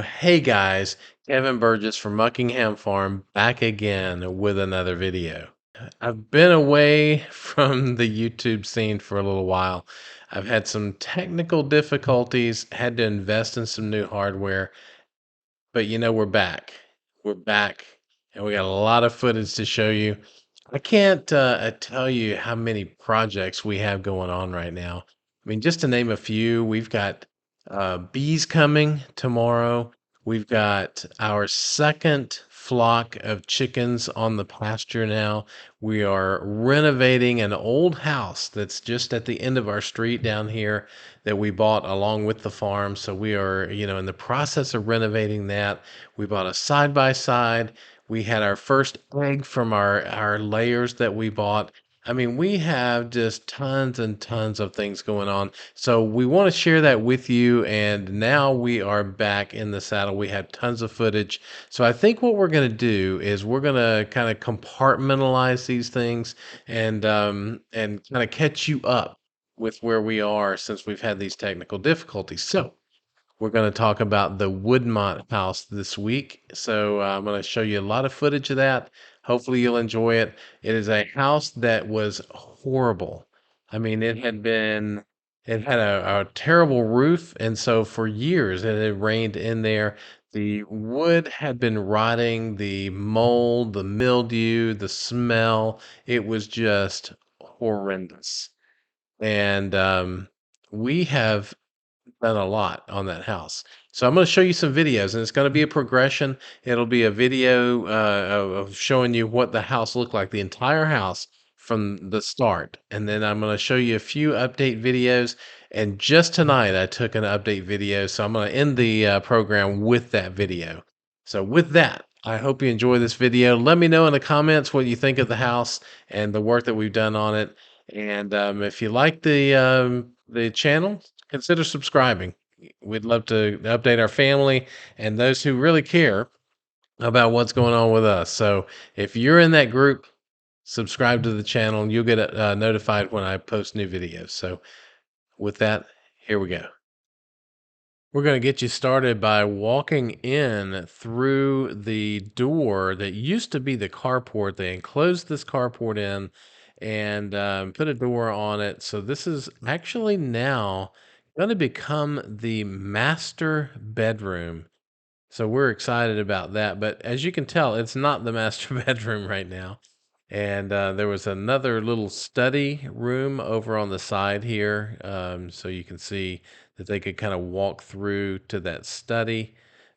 Hey guys, Kevin Burgess from Muckingham Farm back again with another video. I've been away from the YouTube scene for a little while. I've had some technical difficulties, had to invest in some new hardware, but we're back. We're back, and we got a lot of footage to show you. I can't tell you how many projects we have going on right now. I mean, just to name a few, we've got bees coming tomorrow. We've got our second flock of chickens on the pasture now. We are renovating an old house that's just at the end of our street down here that we bought along with the farm. So we are, in the process of renovating that. We bought a side by side. We had our first egg from our layers that we bought. I mean, we have just tons and tons of things going on. So we want to share that with you. And now we are back in the saddle. We have tons of footage. So I think what we're going to do is we're going to kind of compartmentalize these things and kind of catch you up with where we are since we've had these technical difficulties. So we're going to talk about the Woodmont house this week. So I'm going to show you a lot of footage of that. Hopefully you'll enjoy it. It is a house that was horrible. I mean, it had a terrible roof. And so for years it had rained in there. The wood had been rotting, the mold, the mildew, the smell. It was just horrendous. And we have done a lot on that house. So I'm going to show you some videos, and it's going to be a progression. It'll be a video of showing you what the house looked like, the entire house from the start. And then I'm going to show you a few update videos. And just tonight, I took an update video. So I'm going to end the program with that video. So with that, I hope you enjoy this video. Let me know in the comments what you think of the house and the work that we've done on it. And if you like the channel, consider subscribing. We'd love to update our family and those who really care about what's going on with us. So if you're in that group, subscribe to the channel and you'll get notified when I post new videos. So with that, here we go. We're going to get you started by walking in through the door that used to be the carport. They enclosed this carport in and put a door on it. So this is actually now going to become the master bedroom. So we're excited about that. But as you can tell, it's not the master bedroom right now. And there was another little study room over on the side here. So you can see that they could kind of walk through to that study.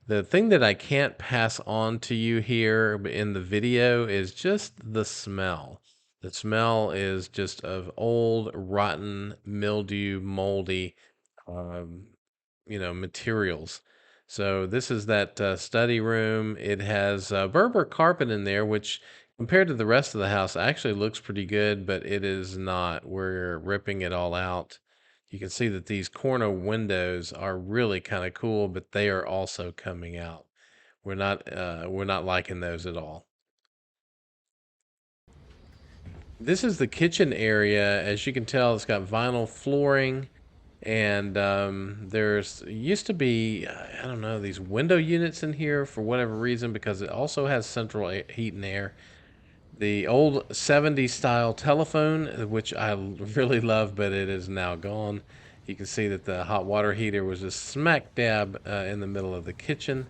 The thing that I can't pass on to you here in the video is just the smell. The smell is just of old, rotten, mildew, moldy, um, materials. So this is that study room. It has Berber carpet in there, which compared to the rest of the house actually looks pretty good, but it is not. We're ripping it all out. You can see that these corner windows are really kind of cool, but they are also coming out. We're not liking those at all. This is the kitchen area. As you can tell, it's got vinyl flooring. And there's used to be, I don't know, these window units in here for whatever reason because it also has central heat and air. The old 70s style telephone, which I really love, but it is now gone. You can see that the hot water heater was just smack dab in the middle of the kitchen.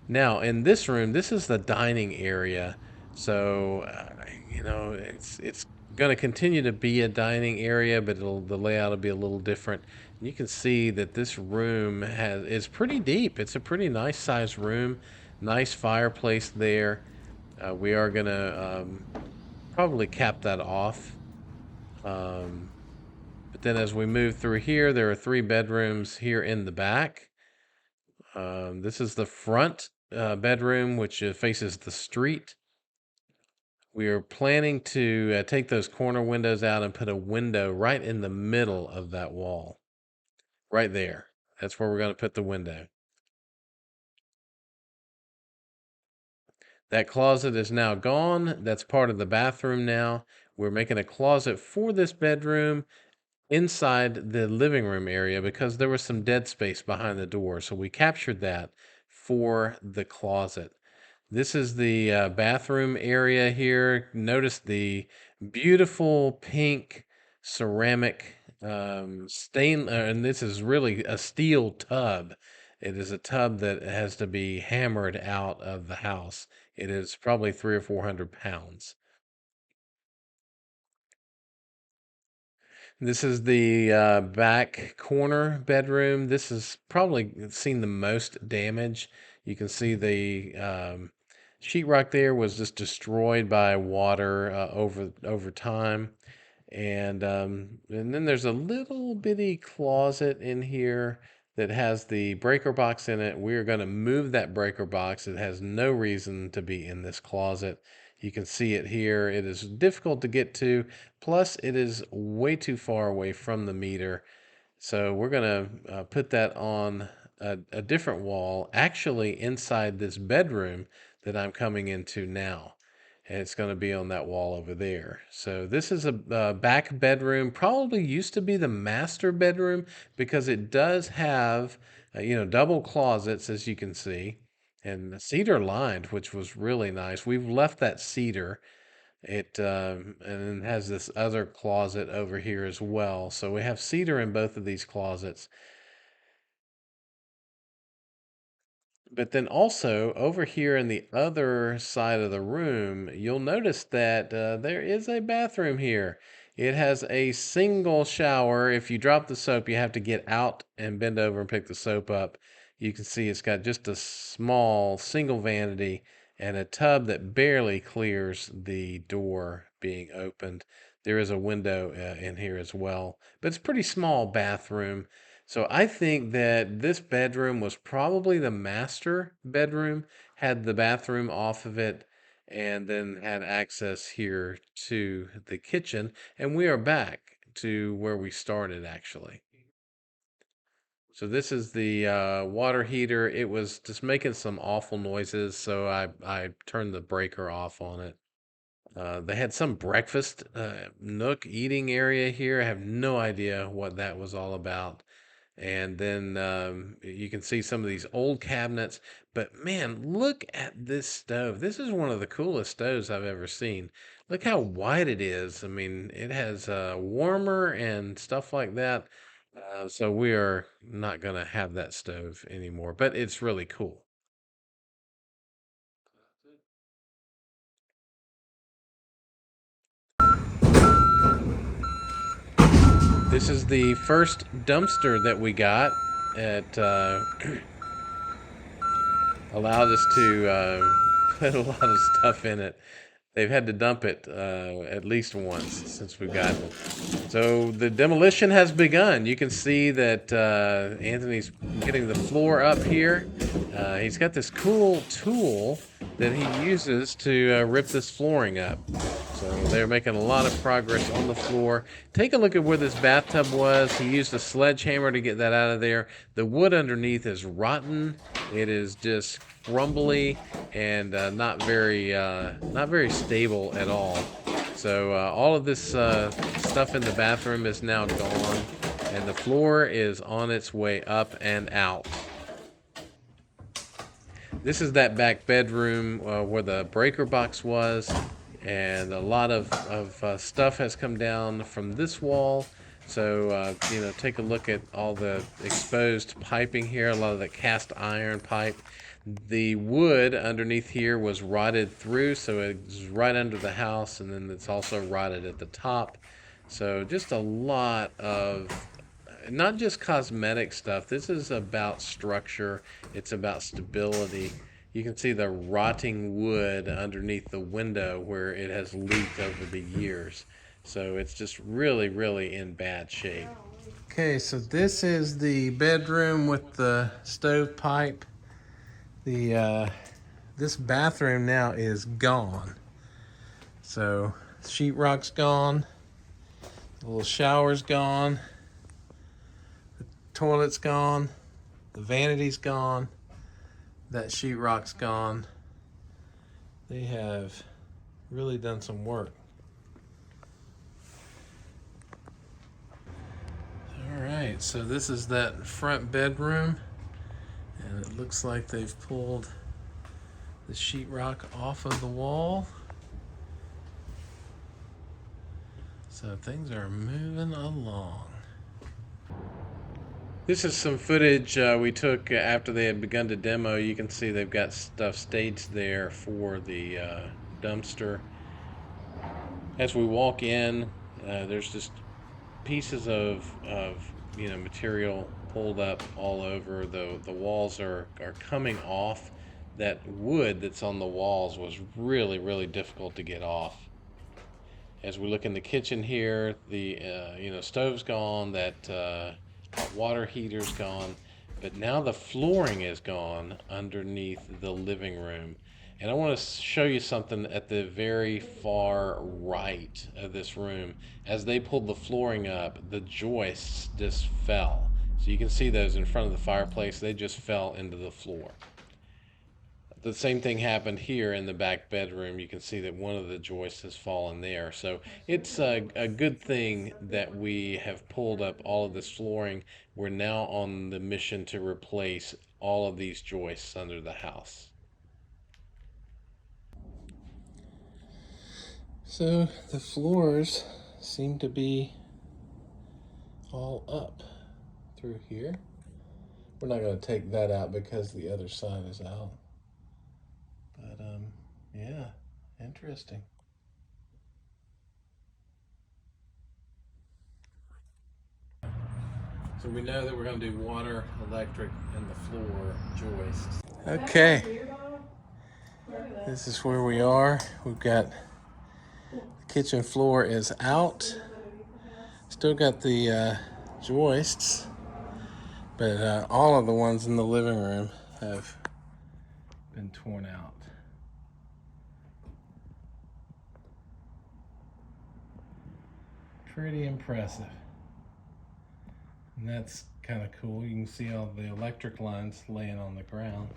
Now, in this room, this is the dining area. So, it's going to continue to be a dining area, but the layout will be a little different. And you can see that this room is pretty deep. It's a pretty nice sized room, nice fireplace there. We are going to probably cap that off. Um, but then as we move through here, there are 3 bedrooms here in the back. This is the front bedroom, which faces the street. We are planning to take those corner windows out and put a window right in the middle of that wall. Right there. That's where we're going to put the window. That closet is now gone. That's part of the bathroom now. We're making a closet for this bedroom inside the living room area because there was some dead space behind the door. So we captured that for the closet. This is the bathroom area here. Notice the beautiful pink ceramic stain, and this is really a steel tub. It is a tub that has to be hammered out of the house. It is probably 300 or 400 pounds. This is the back corner bedroom. This has probably seen the most damage. You can see the sheetrock there was just destroyed by water over time. And then there's a little bitty closet in here that has the breaker box in it. We're going to move that breaker box. It has no reason to be in this closet. You can see it here. It is difficult to get to. Plus, it is way too far away from the meter. So we're going to put that on a different wall, actually inside this bedroom that I'm coming into now. And it's going to be on that wall over there. So this is a back bedroom, probably used to be the master bedroom because it does have, double closets, as you can see, and cedar lined, which was really nice. We've left that cedar. And it has this other closet over here as well. So we have cedar in both of these closets. But then also over here in the other side of the room, you'll notice that there is a bathroom here. It has a single shower. If you drop the soap, you have to get out and bend over and pick the soap up. You can see it's got just a small single vanity and a tub that barely clears the door being opened. There is a window in here as well, but it's a pretty small bathroom. So I think that this bedroom was probably the master bedroom, had the bathroom off of it, and then had access here to the kitchen. And we are back to where we started actually. So this is the water heater. It was just making some awful noises, so I turned the breaker off on it. They had some breakfast nook eating area here. I have no idea what that was all about. And then you can see some of these old cabinets. But man, look at this stove. This is one of the coolest stoves I've ever seen. Look how wide it is. I mean, it has a warmer and stuff like that. So we are not going to have that stove anymore, but it's really cool. This is the first dumpster that we got. It allowed us to put a lot of stuff in it. They've had to dump it at least once since we've gotten it. So the demolition has begun. You can see that Anthony's getting the floor up here. He's got this cool tool that he uses to rip this flooring up. So they're making a lot of progress on the floor. Take a look at where this bathtub was. He used a sledgehammer to get that out of there. The wood underneath is rotten. It is just crumbly and not very stable at all. So all of this stuff in the bathroom is now gone, and the floor is on its way up and out. This is that back bedroom where the breaker box was, and a lot of stuff has come down from this wall. So, take a look at all the exposed piping here, a lot of the cast iron pipe. The wood underneath here was rotted through, so it's right under the house, and then it's also rotted at the top. So just a lot of not just cosmetic stuff. This is about structure. It's about stability. You can see the rotting wood underneath the window where it has leaked over the years. So it's just really, really in bad shape. Okay, so this is the bedroom with the stovepipe. This bathroom now is gone. So sheetrock's gone. The little shower's gone. Toilet's gone, the vanity's gone, that sheetrock's gone. They have really done some work. All right, so this is that front bedroom, and it looks looks like they've pulled the sheetrock off of the wall. So things are moving along. This is some footage we took after they had begun to demo. You can see they've got stuff staged there for the dumpster. As we walk in, there's just pieces of material pulled up all over. The walls are coming off. That wood that's on the walls was really difficult to get off. As we look in the kitchen here, the stove's gone, that hot water heater's gone, but now the flooring is gone underneath the living room. And I want to show you something at the very far right of this room. As they pulled the flooring up, the joists just fell. So you can see those in front of the fireplace. They just fell into the floor. The same thing happened here in the back bedroom. You can see that one of the joists has fallen there. So it's a good thing that we have pulled up all of this flooring. We're now on the mission to replace all of these joists under the house. So the floors seem to be all up through here. We're not going to take that out because the other side is out. But yeah, interesting. So we know that we're going to do water, electric, and the floor joists. Okay, this is where we are. We've got the kitchen floor is out. Still got the joists, but all of the ones in the living room have been torn out. Pretty impressive. And that's kind of cool. You can see all the electric lines laying on the ground.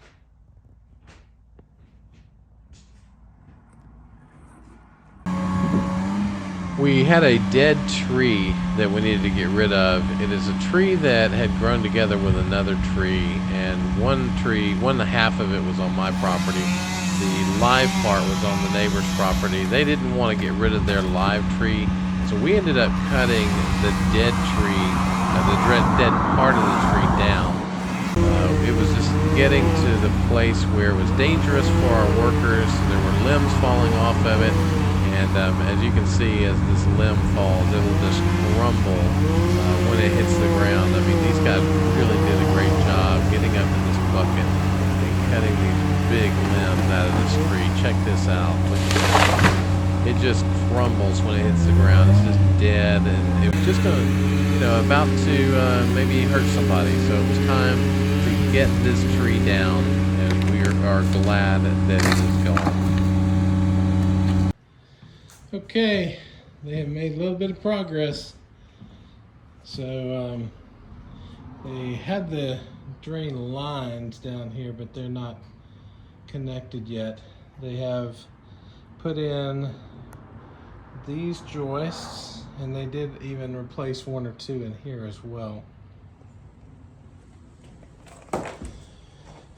We had a dead tree that we needed to get rid of. It is a tree that had grown together with another tree, and one half of it was on my property. The live part was on the neighbor's property. They didn't want to get rid of their live tree, so we ended up cutting the dead tree, dead part of the tree down. It was just getting to the place where it was dangerous for our workers. There were limbs falling off of it, and as you can see, as this limb falls, it will just crumble when it hits the ground. I mean, these guys really did a great job getting up in this bucket and cutting these big limbs out of this tree. Check this out. Look at that. It just crumbles when it hits the ground. It's just dead, and it was just about to maybe hurt somebody. So it was time to get this tree down, and we are glad that it is gone. Okay, they have made a little bit of progress. So they had the drain lines down here, but they're not connected yet. They have put in these joists, and they did even replace one or two in here as well.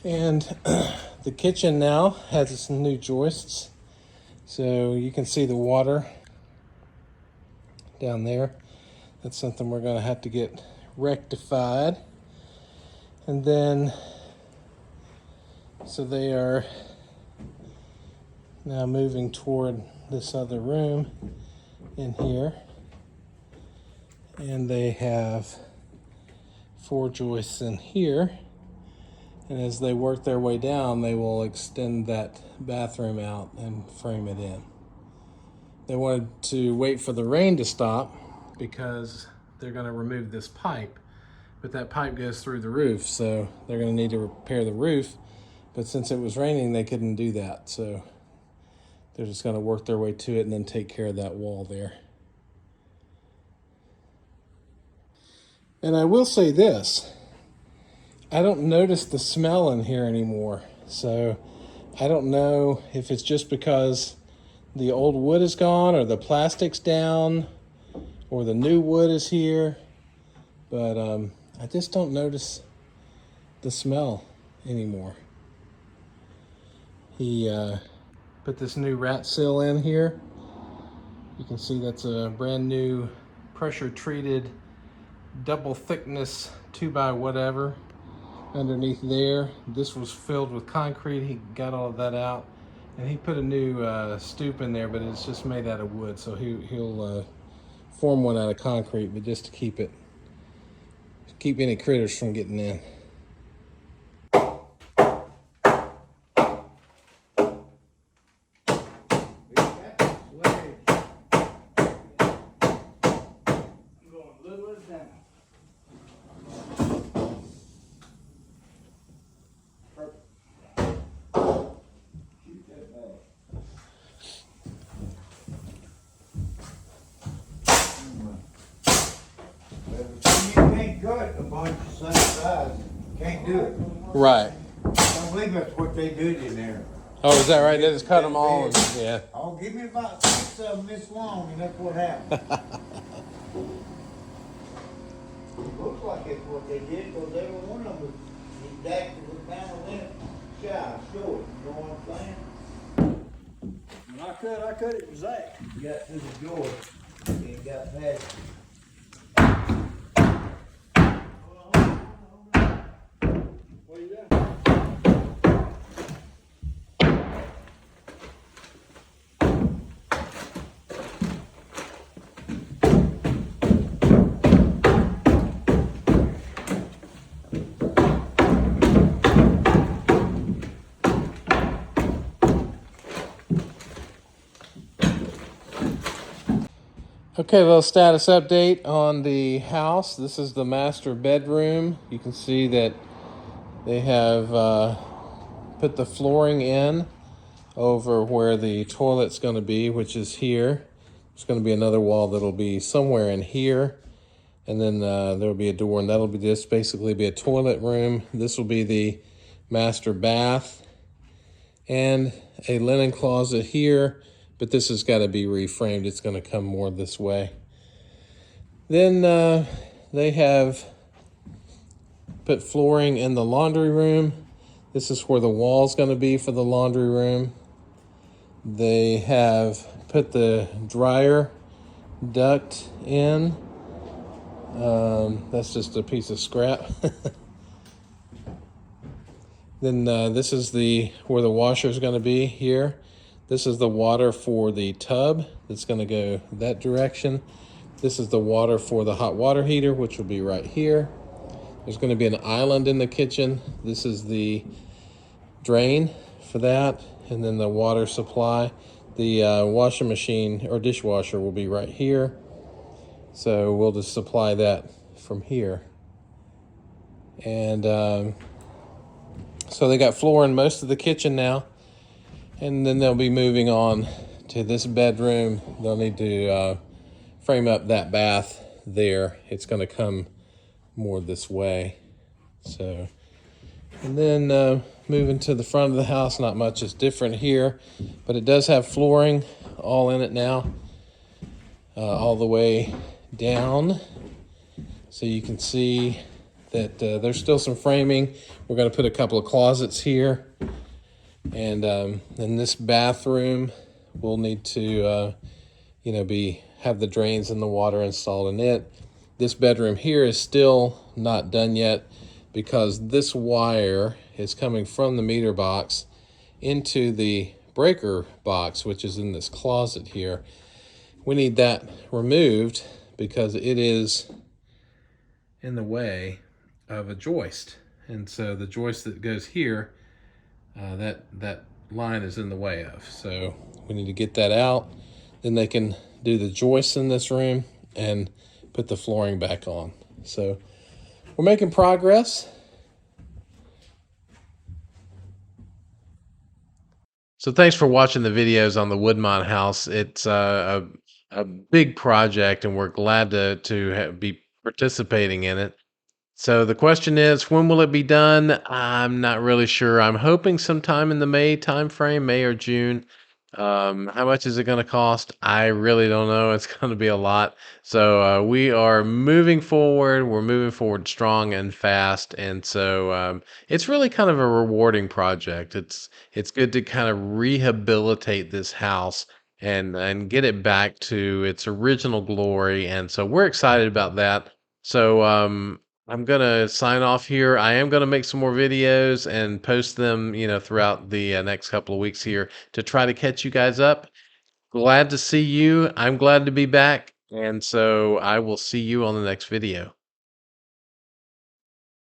And the kitchen now has its new joists, so you can see the water down there. That's something we're going to have to get rectified. And then so they are now moving toward this other room in here, and they have 4 joists in here, and as they work their way down, they will extend that bathroom out and frame it in. They wanted to wait for the rain to stop because they're going to remove this pipe, but that pipe goes through the roof, so they're going to need to repair the roof. But since it was raining, they couldn't do that, so they're just going to work their way to it and then take care of that wall there. And I will say this, I don't notice the smell in here anymore. So I don't know if it's just because the old wood is gone or the plastic's down or the new wood is here. But I just don't notice the smell anymore. He put this new rat seal in here. You can see that's a brand new pressure treated double thickness 2x whatever underneath there. This was filled with concrete. He got all of that out, and he put a new stoop in there, but it's just made out of wood, so he'll form one out of concrete, but just to keep any critters from getting in. A bunch the same size, can't do it. Right. I believe that's what they did in there. Oh, is that right? They just cut them all and, yeah. Oh, give me about 6 of them this long, and that's what happened. Looks like it's what they did, because every one of them was exactly was down a length shy, short. You know what I'm saying? When I cut it exact. You got through the door, and got past it. What are you doing? Okay, little status update on the house. This is the master bedroom. You can see that they have put the flooring in over where the toilet's going to be, which is here. There's going to be another wall that'll be somewhere in here, and then there'll be a door, and that'll be just basically be a toilet room. This will be the master bath and a linen closet here, but this has got to be reframed. It's going to come more this way. Then they have put flooring in the laundry room. This is where the wall's going to be for the laundry room. They have put the dryer duct in. That's just a piece of scrap. Then this is where the washer is going to be here. This is the water for the tub that's going to go that direction. This is the water for the hot water heater, which will be right here. There's going to be an island in the kitchen. This is the drain for that, and then the water supply. The washing machine or dishwasher will be right here. So we'll just supply that from here. And so they got floor in most of the kitchen now. And then they'll be moving on to this bedroom. They'll need to frame up that bath there. It's going to come more this way. So, and then moving to the front of the house, not much is different here, but it does have flooring all in it now, all the way down. So you can see that there's still some framing. We're going to put a couple of closets here. And in this bathroom, we'll need to, have the drains and the water installed in it. This bedroom here is still not done yet because this wire is coming from the meter box into the breaker box, which is in this closet here. We need that removed because it is in the way of a joist. And so the joist that goes here, that line is in the way of. So we need to get that out. Then they can do the joists in this room and put the flooring back on. So we're making progress. So thanks for watching the videos on the Woodmont house. It's a big project, and we're glad to be participating in it. So the question is, when will it be done? I'm not really sure. I'm hoping sometime in the May timeframe, May or June. How much is it going to cost? I really don't know. It's going to be a lot. So we are moving forward. We're moving forward strong and fast, and so it's really kind of a rewarding project. It's good to kind of rehabilitate this house and get it back to its original glory. And so we're excited about that. So I'm gonna sign off here. I am gonna make some more videos and post them, throughout the next couple of weeks here to try to catch you guys up. Glad to see you. I'm glad to be back. And so I will see you on the next video.